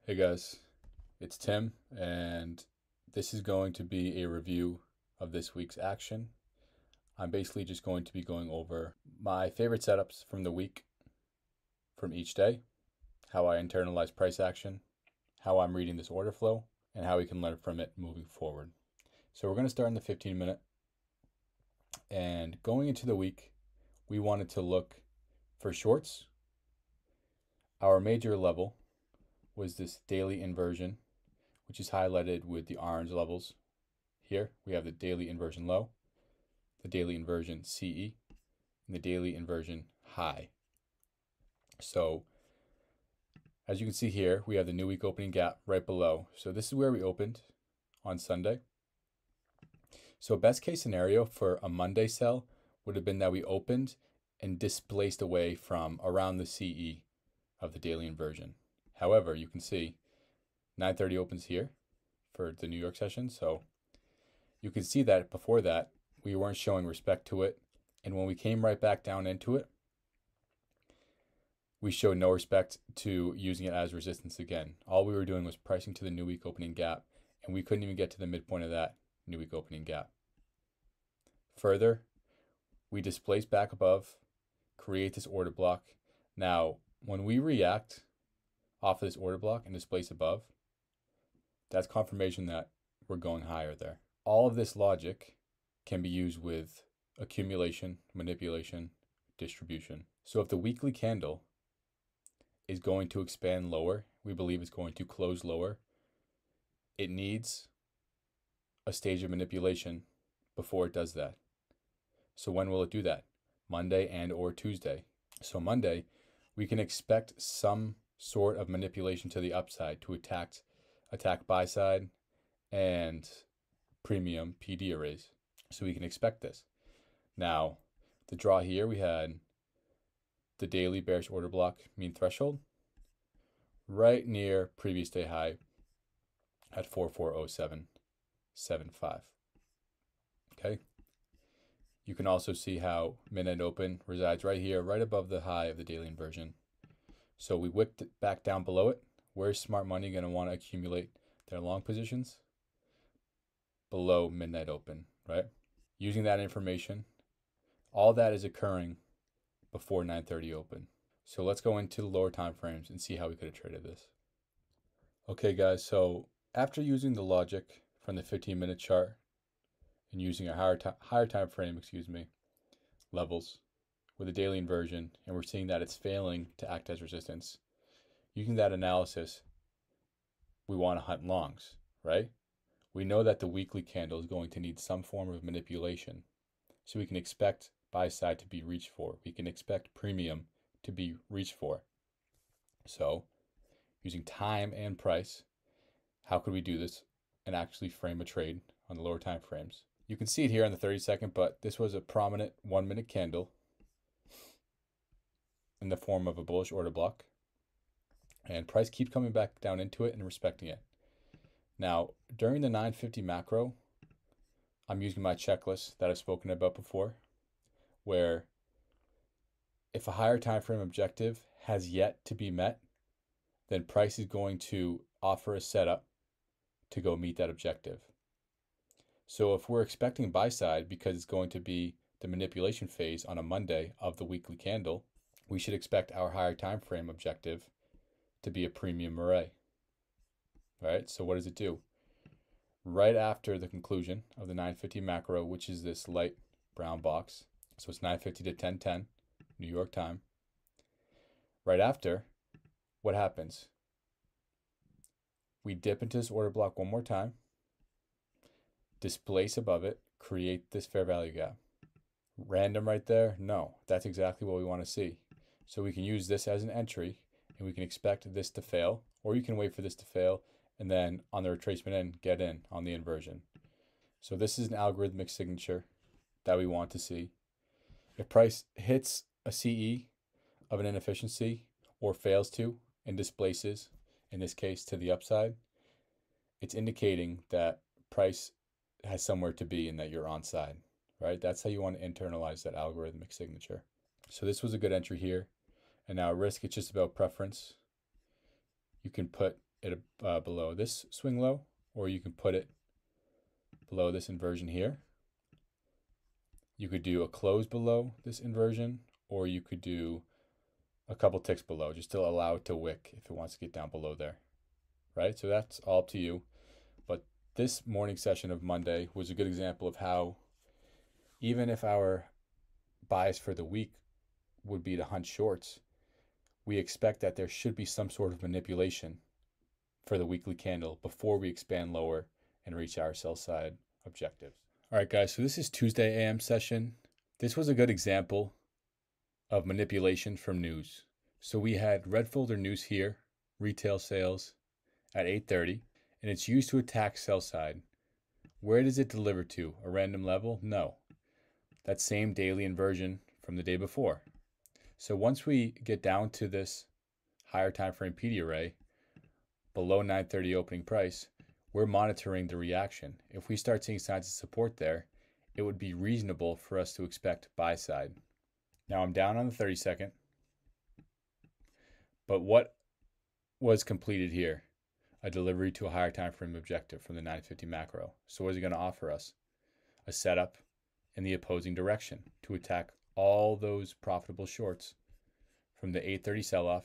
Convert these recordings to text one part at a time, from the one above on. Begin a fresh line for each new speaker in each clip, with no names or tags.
Hey guys, it's Tim, and this is going to be a review of this week's action. I'm basically just going to be going over my favorite setups from the week, from each day, how I internalize price action, how I'm reading this order flow, and how we can learn from it moving forward. So we're going to start in the 15-minute, and going into the week, we wanted to look for shorts. Our major level was this daily inversion, which is highlighted with the orange levels. Here we have the daily inversion low, the daily inversion CE, and the daily inversion high. So as you can see here, we have the new week opening gap right below. So this is where we opened on Sunday. So best case scenario for a Monday sell would have been that we opened and displaced away from around the CE of the daily inversion. However, you can see 9:30 opens here for the New York session. So you can see that before that, we weren't showing respect to it. And when we came right back down into it, we showed no respect to using it as resistance again. All we were doing was pricing to the new week opening gap, and we couldn't even get to the midpoint of that new week opening gap. Further, we displace back above, create this order block. Now, when we react off of this order block and displace above, that's confirmation that we're going higher there. All of this logic can be used with accumulation, manipulation, distribution. So if the weekly candle is going to expand lower, we believe it's going to close lower, it needs a stage of manipulation before it does that. So when will it do that? Monday and or Tuesday. So Monday, we can expect some sort of manipulation to the upside to attack buy side and premium PD arrays. So we can expect this. Now, the draw here, we had the daily bearish order block mean threshold right near previous day high at 4407.75. Okay. You can also see how midnight open resides right here, right above the high of the daily inversion. So we whipped it back down below it. Where's smart money going to want to accumulate their long positions? Below midnight open, right? Using that information, all that is occurring before 9:30 open. So let's go into the lower time frames and see how we could have traded this. Okay, guys, so after using the logic from the 15-minute chart and using a higher time frame, levels with a daily inversion, and we're seeing that it's failing to act as resistance. Using that analysis, we want to hunt longs, right? We know that the weekly candle is going to need some form of manipulation. So we can expect buy side to be reached for. We can expect premium to be reached for. So using time and price, how could we do this and actually frame a trade on the lower time frames? You can see it here on the 30-second, but this was a prominent 1-minute candle in the form of a bullish order block. And price keeps coming back down into it and respecting it. Now, during the 950 macro, I'm using my checklist that I've spoken about before, where if a higher time frame objective has yet to be met, then price is going to offer a setup to go meet that objective. So if we're expecting buy side because it's going to be the manipulation phase on a Monday of the weekly candle, we should expect our higher time frame objective to be a premium array. Right? So what does it do? Right after the conclusion of the 950 macro, which is this light brown box, so it's 950 to 1010 New York time. Right after, what happens? We dip into this order block one more time, displace above it, create this fair value gap. Random right there? No, that's exactly what we want to see. So we can use this as an entry, and we can expect this to fail, or you can wait for this to fail, and then on the retracement in, get in on the inversion. So this is an algorithmic signature that we want to see. If price hits a CE of an inefficiency or fails to and displaces, in this case to the upside, it's indicating that price has somewhere to be and that you're on side, right? That's how you want to internalize that algorithmic signature. So this was a good entry here. And now risk, it's just about preference. You can put it below this swing low, or you can put it below this inversion here. You could do a close below this inversion, or you could do a couple ticks below, just to allow it to wick if it wants to get down below there, right? So that's all up to you. But this morning session of Monday was a good example of how, even if our bias for the week would be to hunt shorts, we expect that there should be some sort of manipulation for the weekly candle before we expand lower and reach our sell side objectives. All right, guys, so this is Tuesday AM session. This was a good example of manipulation from news. So we had red folder news here, retail sales at 8:30, and it's used to attack sell side. Where does it deliver to? A random level? No. That same daily inversion from the day before. So once we get down to this higher time frame PD array, below 9:30 opening price, we're monitoring the reaction. If we start seeing signs of support there, it would be reasonable for us to expect buy side. Now I'm down on the 30-second, but what was completed here? A delivery to a higher time frame objective from the 950 macro. So what is it going to offer us? A setup in the opposing direction to attack all those profitable shorts from the 8:30 sell-off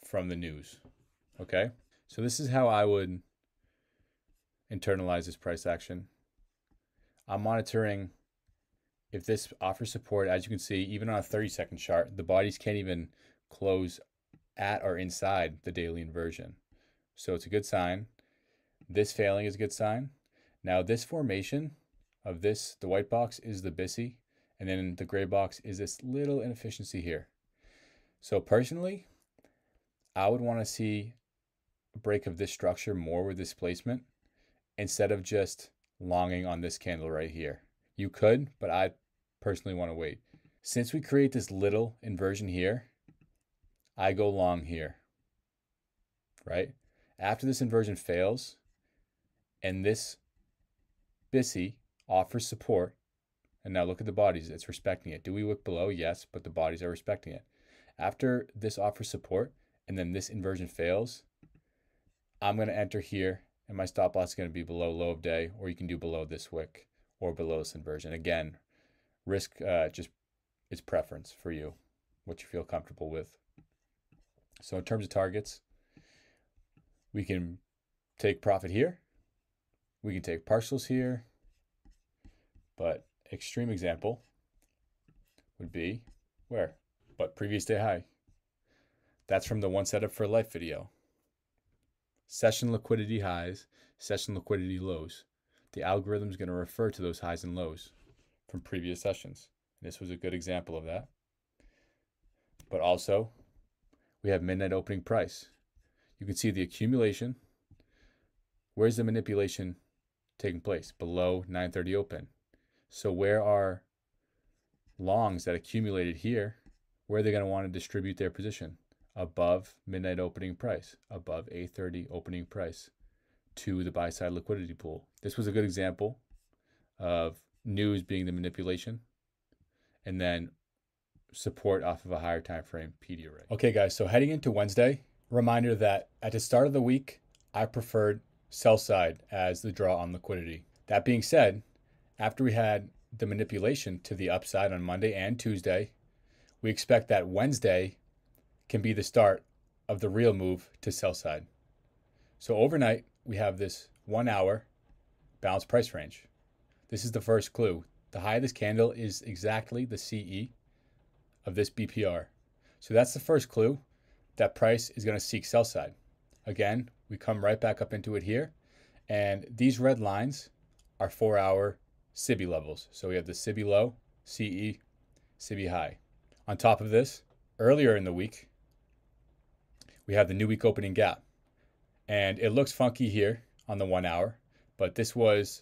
from the news. Okay, so this is how I would internalize this price action. I'm monitoring if this offers support. As you can see, even on a 30-second chart, the bodies can't even close at or inside the daily inversion. So it's a good sign. This failing is a good sign. Now this formation of this, the white box is the BISI, and then the gray box is this little inefficiency here. So personally, I would want to see a break of this structure more with displacement instead of just longing on this candle right here. You could, but I personally want to wait. Since we create this little inversion here, I go long here, right? After this inversion fails and this BISI offers support, and now look at the bodies, it's respecting it. Do we wick below? Yes, but the bodies are respecting it. After this offers support and then this inversion fails, I'm going to enter here and my stop loss is going to be below low of day, or you can do below this wick or below this inversion. Again, risk just it's preference for you, what you feel comfortable with. So in terms of targets, we can take profit here. We can take partials here. But extreme example would be where? But previous day high. That's from the One Setup for Life video. Session liquidity highs, session liquidity lows. The algorithm is going to refer to those highs and lows from previous sessions. This was a good example of that. But also, we have midnight opening price. You can see the accumulation. Where's the manipulation taking place? Below 9:30 open. So where are longs that accumulated here? Where are they going to want to distribute their position? Above midnight opening price, above 8:30 opening price to the buy side liquidity pool. This was a good example of news being the manipulation and then support off of a higher time frame PD array. Okay guys, so heading into Wednesday, reminder that at the start of the week, I preferred sell side as the draw on liquidity. That being said, after we had the manipulation to the upside on Monday and Tuesday, we expect that Wednesday can be the start of the real move to sell side. So overnight, we have this 1 hour balanced price range. This is the first clue. The high of this candle is exactly the CE of this BPR. So that's the first clue that price is going to seek sell side. Again, we come right back up into it here. And these red lines are 4 hour SIBI levels. So we have the SIBI low, CE, SIBI high. On top of this, earlier in the week, we have the new week opening gap. And it looks funky here on the 1 hour, but this was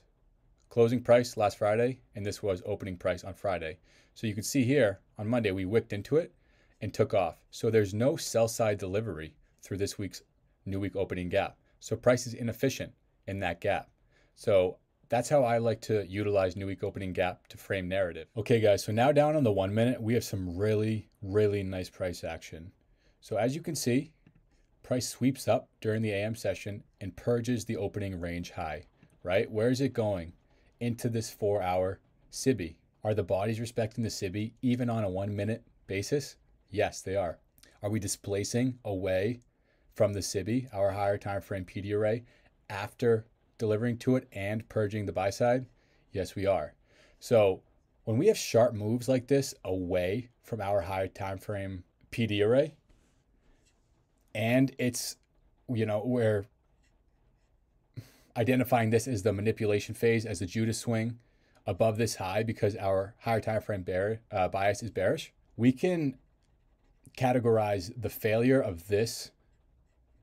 closing price last Friday, and this was opening price on Friday. So you can see here on Monday, we wicked into it and took off. So there's no sell side delivery through this week's new week opening gap. So price is inefficient in that gap. So that's how I like to utilize new week opening gap to frame narrative. Okay guys, so now down on the 1 minute, we have some really, really nice price action. So as you can see, price sweeps up during the AM session and purges the opening range high, right? Where is it going? Into this 4-hour SIBI. Are the bodies respecting the SIBI even on a 1-minute basis? Yes, they are. Are we displacing away from the SIBI, our higher time frame PD array, after delivering to it and purging the buy side? Yes, we are. So when we have sharp moves like this away from our higher time frame PD array, and it's, we're identifying this as the manipulation phase, as the Judas swing above this high because our higher time frame bias is bearish, we can categorize the failure of this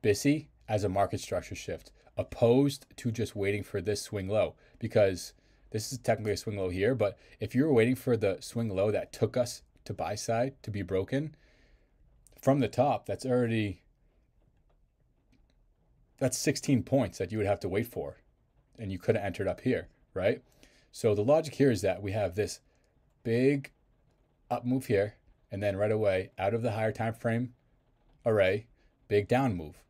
BISI as a market structure shift, opposed to just waiting for this swing low, because this is technically a swing low here, but if you're waiting for the swing low that took us to buy side to be broken from the top, that's 16 points that you would have to wait for, and you could have entered up here, right? So the logic here is that we have this big up move here, and then right away out of the higher time frame array, big down move.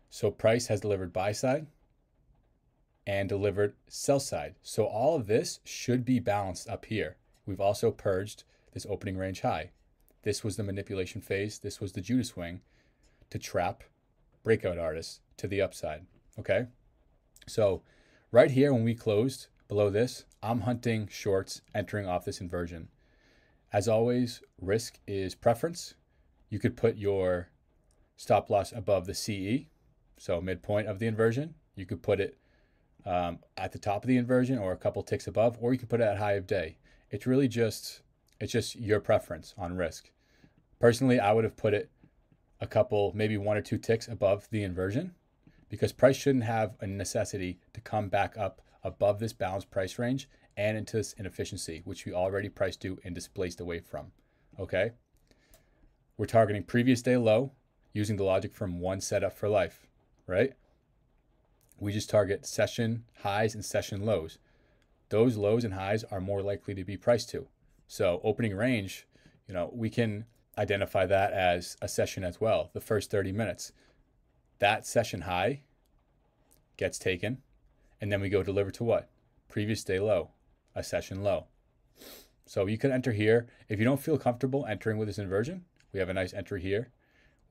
So price has delivered buy side and delivered sell side. So all of this should be balanced up here. We've also purged this opening range high. This was the manipulation phase. This was the Judas swing to trap breakout artists to the upside. Okay. So right here, when we closed below this, I'm hunting shorts entering off this inversion. As always, risk is preference. You could put your stop loss above the CE, so midpoint of the inversion. You could put it at the top of the inversion or a couple ticks above, or you can put it at high of day. It's really just your preference on risk. Personally, I would have put it a couple, maybe 1 or 2 ticks above the inversion, because price shouldn't have a necessity to come back up above this balanced price range and into this inefficiency, which we already priced to and displaced away from. Okay. We're targeting previous day low using the logic from one setup for life, right? We just target session highs and session lows. Those lows and highs are more likely to be priced to. So opening range, we can identify that as a session as well. The first 30 minutes, that session high gets taken, and then we go deliver to what? Previous day low, a session low. So you can enter here. If you don't feel comfortable entering with this inversion, we have a nice entry here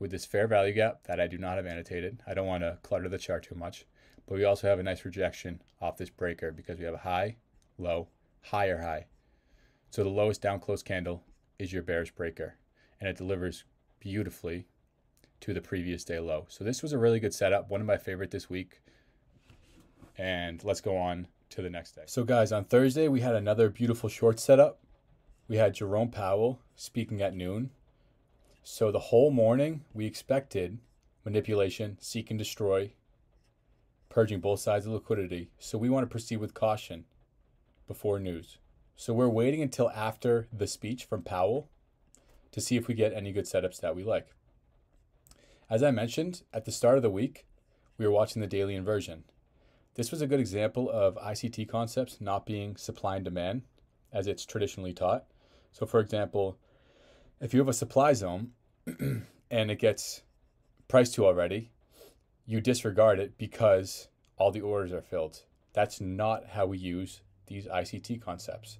with this fair value gap that I do not have annotated. I don't want to clutter the chart too much, but we also have a nice rejection off this breaker because we have a high, low, higher high. So the lowest down close candle is your bearish breaker, and it delivers beautifully to the previous day low. So this was a really good setup, one of my favorite this week. And let's go on to the next day. So guys, on Thursday, we had another beautiful short setup. We had Jerome Powell speaking at noon. So the whole morning, we expected manipulation, seek and destroy, purging both sides of liquidity. So we want to proceed with caution before news. So we're waiting until after the speech from Powell to see if we get any good setups that we like. As I mentioned, at the start of the week, we were watching the daily inversion. This was a good example of ICT concepts not being supply and demand as it's traditionally taught. So for example, if you have a supply zone and it gets priced to already, you disregard it because all the orders are filled. That's not how we use these ICT concepts.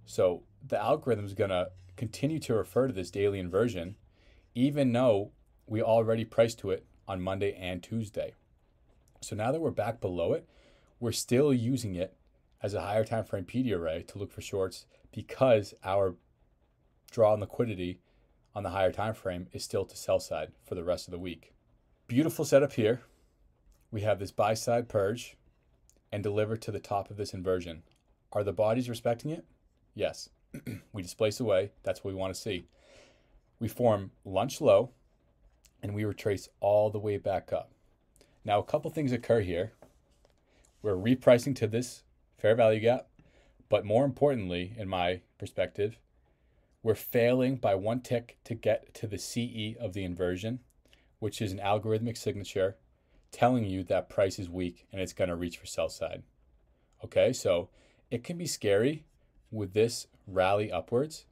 So the algorithm is going to continue to refer to this daily inversion, even though we already priced to it on Monday and Tuesday. So now that we're back below it, we're still using it as a higher time frame PD array to look for shorts because our draw on liquidity on the higher time frame is still to sell side for the rest of the week. Beautiful setup here. We have this buy side purge and deliver to the top of this inversion. Are the bodies respecting it? Yes. We displace away. That's what we want to see. We form lunch low and we retrace all the way back up. Now, a couple things occur here. We're repricing to this fair value gap, but more importantly, in my perspective, we're failing by 1 tick to get to the CE of the inversion, which is an algorithmic signature telling you that price is weak and it's going to reach for sell side. Okay, so it can be scary with this rally upwards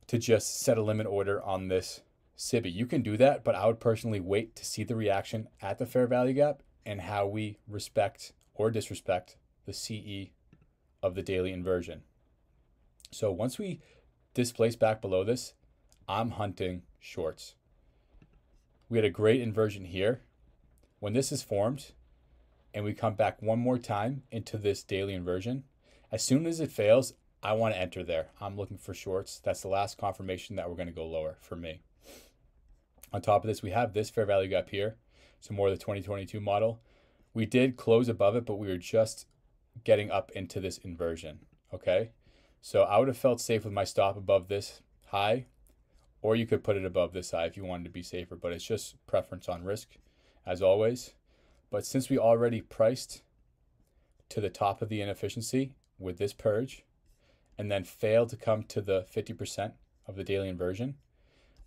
to just set a limit order on this SIBI. You can do that, but I would personally wait to see the reaction at the fair value gap and how we respect or disrespect the CE of the daily inversion. So once we displace back below this, I'm hunting shorts. We had a great inversion here. When this is formed and we come back one more time into this daily inversion, as soon as it fails, I want to enter there. I'm looking for shorts. That's the last confirmation that we're going to go lower for me. On top of this, we have this fair value gap here. So more of the 2022 model. We did close above it, but we were just getting up into this inversion. Okay. So I would have felt safe with my stop above this high, or you could put it above this high if you wanted to be safer, but it's just preference on risk as always. But since we already priced to the top of the inefficiency with this purge and then failed to come to the 50% of the daily inversion,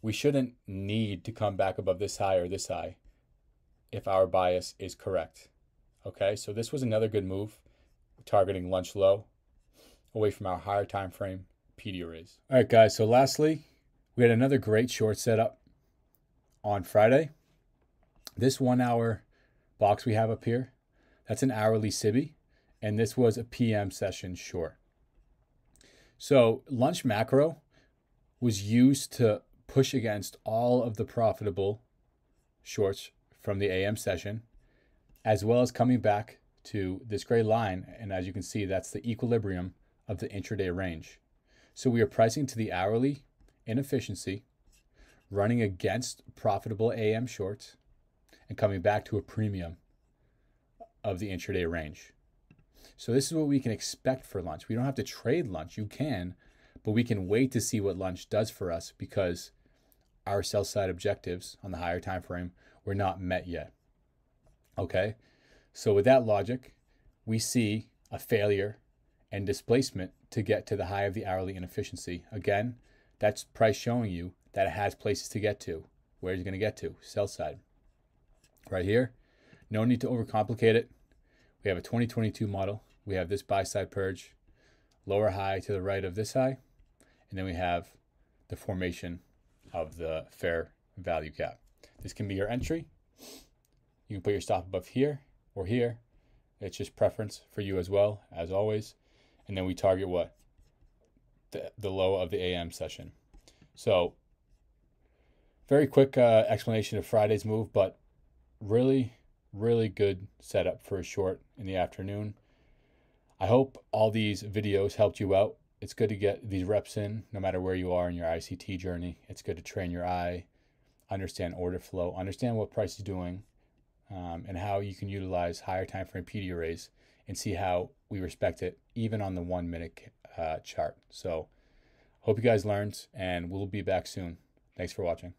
we shouldn't need to come back above this high or this high if our bias is correct. Okay, so this was another good move, targeting lunch low away from our higher time frame PD arrays. All right, guys, so lastly, we had another great short setup on Friday. This 1 hour box we have up here, that's an hourly SIBI, and this was a PM session short. So lunch macro was used to push against all of the profitable shorts from the AM session, as well as coming back to this gray line. And as you can see, that's the equilibrium of the intraday range. So we are pricing to the hourly inefficiency, running against profitable AM shorts, and coming back to a premium of the intraday range. So this is what we can expect for lunch. We don't have to trade lunch. You can, but we can wait to see what lunch does for us because our sell side objectives on the higher time frame were not met yet. Okay, so with that logic, we see a failure and displacement to get to the high of the hourly inefficiency. Again, that's price showing you that it has places to get to. Where is it going to get to? Sell side. Right here, no need to overcomplicate it. We have a 2022 model. We have this buy side purge, lower high to the right of this high, and then we have the formation of the fair value gap. This can be your entry. You can put your stop above here or here. It's just preference for you as well, as always. And then we target what? The low of the AM session. So very quick explanation of Friday's move, but really good setup for a short in the afternoon. I hope all these videos helped you out. It's good to get these reps in no matter where you are in your ICT journey. It's good to train your eye, understand order flow, understand what price is doing, and how you can utilize higher time frame PD arrays and see how we respect it even on the 1 minute chart. So hope you guys learned, and we'll be back soon. Thanks for watching.